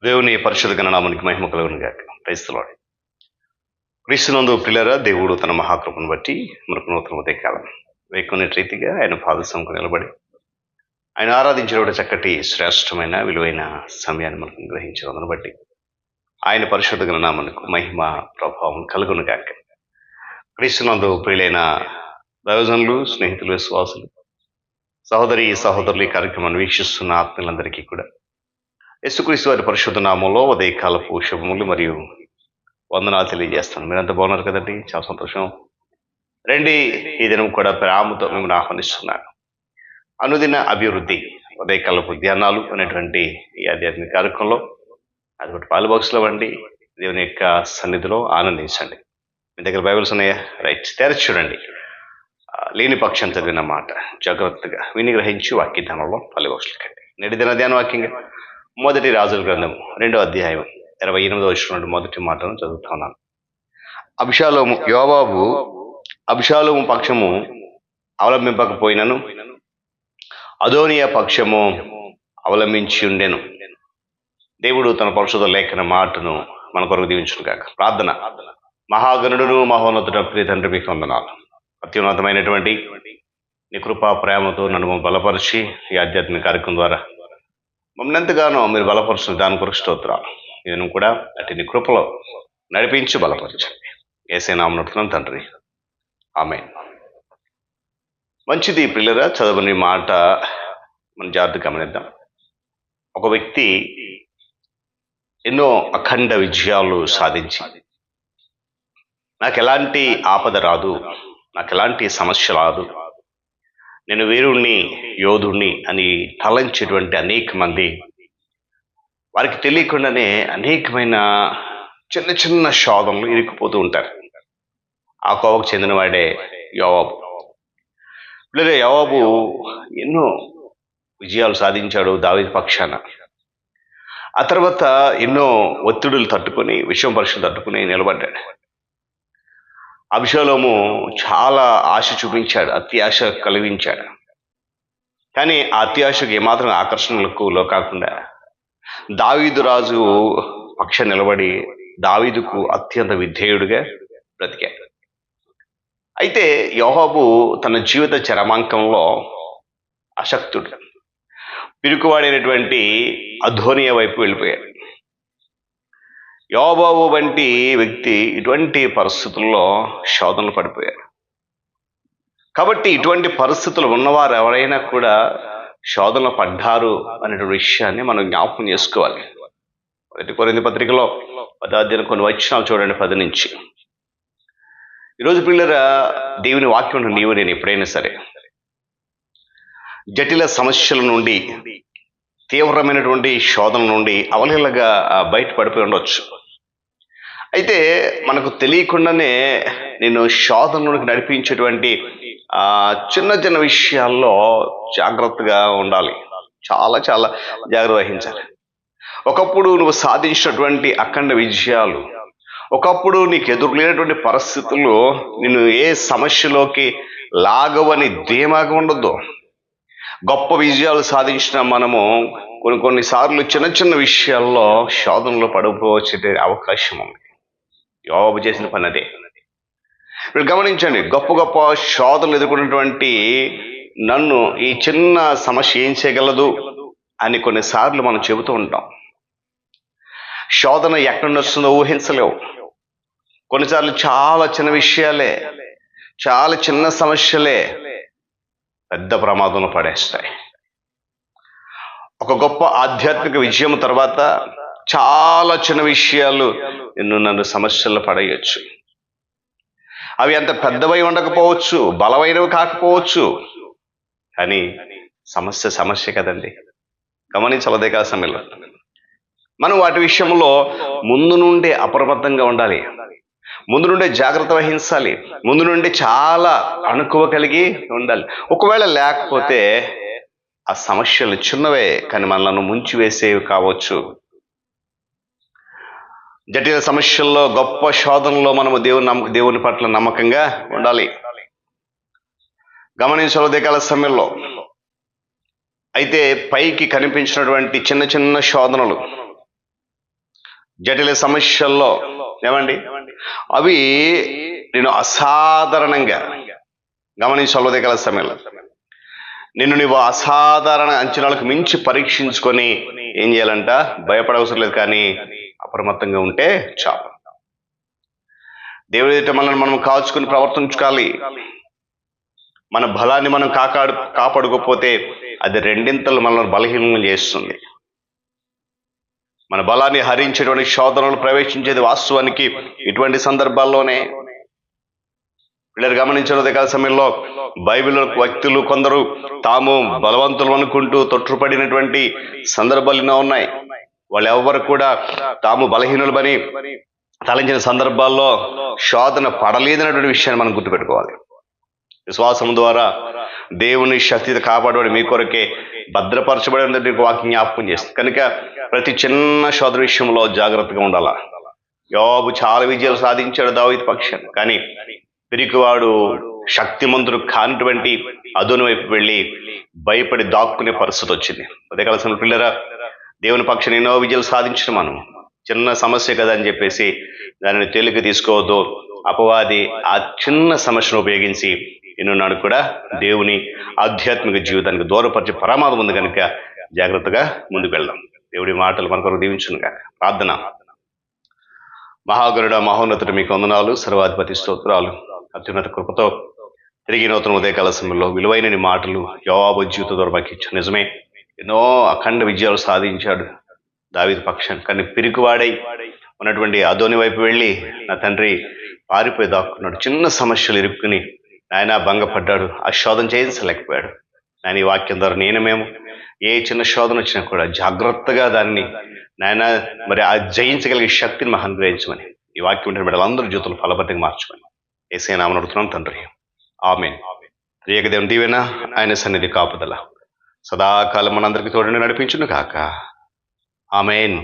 దేవుని పరిశుద్ధ గణనామానికి మహిమ కలుగును గాక. Praise the lord. క్రీస్తునందు ప్రియులారా, దేవుడు తన మహాకృపను బట్టి మనకు నూతన ఉదయకాలం వేకునే రీతిగా ఆయన పాదసంకు నిలబడి ఆయన ఆరాధించిన చక్కటి శ్రేష్టమైన విలువైన సమయాన్ని మనకు గ్రహించడం బట్టి ఆయన పరిశుద్ధ గణనామానికి మహిమ ప్రభావం కలుగును గాక. క్రీస్తునందు ప్రియులైన దైవజనులు, స్నేహితులు, విశ్వాసులు, సహోదరులు ఈ కార్యక్రమాన్ని వీక్షిస్తున్న ఆత్మీయులందరికీ కూడా యేసుక్రీస్తు వారి పరిశుద్ధ నామంలో ఉదయకాలపు శుభములు మరియు వందనాలు తెలియజేస్తాను. మీరంతా బాగున్నారు కదండి? చాలా సంతోషం. రండి, ఈ దినం కూడా ప్రేమతో మిమ్మల్ని ఆహ్వానిస్తున్నాను. అనుదిన అభివృద్ధి ఉదయకాలపు ధ్యానాలు అనేటువంటి ఈ ఆధ్యాత్మిక కార్యక్రమంలో అదొకటి పాలు బాక్స్లో వండి దేవుని యొక్క సన్నిధిలో ఆనందించండి. మీ దగ్గర బైబిల్స్ ఉన్నాయా? రైట్, తెరచి చూడండి. లేని పక్షం చదివిన మాట జాగ్రత్తగా విని గ్రహించి వాక్య ధ్యానంలో పాలు బాక్స్లకండి. నేటి దిన ధ్యాన వాక్యంగా మొదటి రాజుల గ్రంథం 2వ అధ్యాయం 28వ వచనం నుండి మొదటి మాటను చదువుతున్నాను. అబిషాలోము పక్షము అవలంబింపకపోయినను అదోనియా పక్షము అవలంబించి ఉండెను. దేవుడు తన పరిశుద్ధ లేఖన మాటను మన కొరకు దీవించును గాక. ప్రార్థన. మహాగణుడును మహోన్నతుడ ప్రియ తండ్రి, మీకు వందనాలు. అత్యున్నతమైనటువంటి నీ కృపా ప్రేమతో నన్ను బలపరిచి ఈ ఆధ్యాత్మిక కార్యక్రమం ద్వారా మమ్మల్ని ఎంతగానో మీరు బలపరుచిన దాని కొరకు స్తోత్రాలు. నేను కూడా అటు నీ కృపలో నడిపించి బలపరచండి. యేసయ్య నామమున అడుగుతున్నాను తండ్రి, ఆమేన్. మంచిది పిల్లరా, చదవని మాట మన జాగ్రత్తగా గమనిద్దాం. ఒక వ్యక్తి ఎన్నో అఖండ విజయాలు సాధించి నాకు ఎలాంటి ఆపద రాదు, నాకు ఎలాంటి సమస్య రాదు, నేను వీరుణ్ణి, యోధుణ్ణి అని తలంచేటువంటి అనేక మంది వారికి తెలియకుండానే అనేకమైన చిన్న చిన్న శోధనలు ఇరుక్కుపోతూ ఉంటారు. ఆ కోవకు చెందినవాడే యోవాబు. లేదా యోవాబు ఎన్నో విజయాలు సాధించాడు దావీదు పక్షాన. ఆ తర్వాత ఎన్నో ఒత్తిడులు తట్టుకొని, విషయం పరీక్షలు తట్టుకుని నిలబడ్డాడు. అబిషాలోము చాలా ఆశ చూపించాడు, అత్యాశ కలిగించాడు. కానీ ఆ అత్యాశకు ఏమాత్రం ఆకర్షణలకు లోకాకుండా దావీదు రాజు పక్ష నిలబడి దావీదుకు అత్యంత విధేయుడిగా బ్రతికాడు. అయితే యోవాబు తన జీవిత చరమాంకంలో అశక్తుడు, పిరుకువాడైనటువంటి అదోనియా వైపు వెళ్ళిపోయాడు. యోవాబు వంటి వ్యక్తి ఇటువంటి పరిస్థితుల్లో శోధనలు పడిపోయారు. కాబట్టి ఇటువంటి పరిస్థితులు ఉన్నవారు ఎవరైనా కూడా శోధనలు పడ్డారు అనే విషయాన్ని మనం జ్ఞాపకం చేసుకోవాలి. 1 కొరింథీ పత్రికలో 10వ అధ్యాయం కొన్ని వచనాలు చూడండి, 10 నుంచి. ఈరోజు పిల్లరా, దేవుని వాక్యం నీవు నేను ఎప్పుడైనా సరే జటిల సమస్యల నుండి, తీవ్రమైనటువంటి శోధన నుండి అవలీలగా బయటపడిపోయి ఉండవచ్చు. అయితే మనకు తెలియకుండానే నేను శోధనలోకి నడిపించేటువంటి చిన్న చిన్న విషయాల్లో జాగ్రత్తగా ఉండాలి. చాలా చాలా జాగ్రత్త వహించాలి. ఒకప్పుడు నువ్వు సాధించినటువంటి అఖండ విజయాలు, ఒకప్పుడు నీకు ఎదురులేనటువంటి పరిస్థితులు నిన్ను ఏ సమస్యలోకి లాగవని ధీమాగా ఉండొద్దు. గొప్ప విజయాలు సాధించిన మనము కొన్నిసార్లు చిన్న చిన్న విషయాల్లో శోధనలో పడిపోవచ్చే అవకాశం ఉంది. యోవాబు చేసిన పని అదే. ఇప్పుడు గమనించండి, గొప్ప గొప్ప శోధనలు ఎదుర్కొన్నటువంటి నన్ను ఈ చిన్న సమస్య ఏం చేయగలదు అని కొన్నిసార్లు మనం చెబుతూ ఉంటాం. శోధన ఎక్కడి నుండి వస్తుందో ఊహించలేవు. కొన్నిసార్లు చాలా చిన్న విషయాలే, చాలా చిన్న సమస్యలే పెద్ద ప్రమాదంలో పడేస్తాయి. ఒక గొప్ప ఆధ్యాత్మిక విజయం తర్వాత చాలా చిన్న విషయాలు నన్ను సమస్యల్లో పడేయచ్చు. అవి అంత పెద్దవై ఉండకపోవచ్చు, బలమైనవి కాకపోవచ్చు, కానీ సమస్య కదండి. గమనించాలదే కాదు సమయంలో మనం వాటి విషయంలో ముందు నుండే అప్రమత్తంగా ఉండాలి, ముందు నుండే జాగ్రత్త వహించాలి, ముందు నుండి చాలా అణుకువ కలిగి ఉండాలి. ఒకవేళ లేకపోతే ఆ సమస్యలు చిన్నవే కానీ మనల్ని ముంచివేసేవి కావచ్చు. జటిల సమస్యల్లో, గొప్ప శోధనలో మనము దేవుని పట్ల నమ్మకంగా ఉండాలి. గమనించాలి ఉదయకాల సమయంలో. అయితే పైకి కనిపించినటువంటి చిన్న చిన్న శోధనలు జటిల సమస్యల్లో ఏమండి అవి నేను అసాధారణంగా గమనించాలి. ఉదయకాల సమయంలో నిన్ను నీవు అసాధారణ అంచనాలకు మించి పరీక్షించుకొని ఏం చేయాలంట? భయపడవసరం లేదు, కానీ అప్రమత్తంగా ఉంటే చాలు. దేవుడి ఎదుట మనల్ని మనం కాచుకుని ప్రవర్తించుకోవాలి. మన బలాన్ని మనం కాపాడుకోకపోతే అది రెండింతలు మనల్ని బలహీనం చేస్తుంది. మన బలాన్ని హరించేటువంటి శోధనలు ప్రవేశించేది వాస్తవానికి ఇటువంటి సందర్భాల్లోనే. వీళ్ళని గమనించిన ఉదయకాల సమయంలో బైబిల్ వ్యక్తులు కొందరు తాము బలవంతులు అనుకుంటూ తొట్టుపడినటువంటి సందర్భాలు ఎన్నో ఉన్నాయి. వాళ్ళు ఎవరు కూడా తాము బలహీనులమని తలంచిన సందర్భాల్లో శోధన పడలేదన్నటువంటి విషయాన్ని మనం గుర్తుపెట్టుకోవాలి. విశ్వాసం ద్వారా దేవుని శక్తితో కాపాడబడి మీ కొరకే భద్రపరచబడి వాక్యం జ్ఞాపకం చేస్తుంది. కనుక ప్రతి చిన్న శోధన విషయంలో జాగ్రత్తగా ఉండాలా. యోబు చాలా విజయాలు సాధించాడు దావీదు పక్షాన, కానీ పిరికివాడు శక్తిమంతుడు కానిటువంటి అదోని వైపు వెళ్ళి భయపడి దాక్కునే పరిస్థితి వచ్చింది. అదే కలిసిన పిల్లరా, దేవుని పక్షాన ఎన్నో విజయాలు సాధించిన మనం చిన్న సమస్య కదా అని చెప్పేసి దానిని తేలిక తీసుకోవద్దు. అపవాది ఆ చిన్న సమస్యను ఉపయోగించి ఎన్నున్నాడు కూడా దేవుని ఆధ్యాత్మిక జీవితానికి దూరపరిచే ప్రమాదం ఉంది. కనుక జాగ్రత్తగా ముందుకు వెళ్దాం. దేవుడి మాటలు మన కొరకు దీవించునుగా. ప్రార్థన. మహాగరుడ మహోన్నతుడు మీకు వందనాలు, సర్వాధిపతి స్తోత్రాలు. అత్యున్నత కృపతో తిరిగి నూతన ఉదయకాల సమయంలో విలువైన మాటలు యోబు జీవిత ద్వారా మాకు ఇచ్చాడు. నిజమే, ఎన్నో అఖండ విజయాలు సాధించాడు దావీదు పక్షాన్ని, కానీ పిరికివాడై ఉన్నటువంటి అదోని వైపు వెళ్ళి నా తండ్రి పారిపోయి దాక్కున్నాడు. చిన్న సమస్యలు ఇరుక్కుని ఆయన భంగపడ్డాడు, ఆ శోధన చేయించలేకపోయాడు. ఆయన ఈ వాక్యం ద్వారా మేము ఏ చిన్న శోధన వచ్చినా కూడా జాగ్రత్తగా దాన్ని నాయన మరి ఆ జయించగలిగే శక్తిని మాకు అనుగ్రహించమని ఈ వాక్యం ఉంటే బిడ్డలందరూ జీవితంలో ఫలభరితంగా మార్చమని యేసయ్య నామమున అడుగుతున్నాం తండ్రి, ఆమేన్. త్రియేక దీవెన, ఆయన సన్నిధి కాపుదల సదాకాలం మనందరికీ తోడుని నడిపించును కాక. ఆమేన్.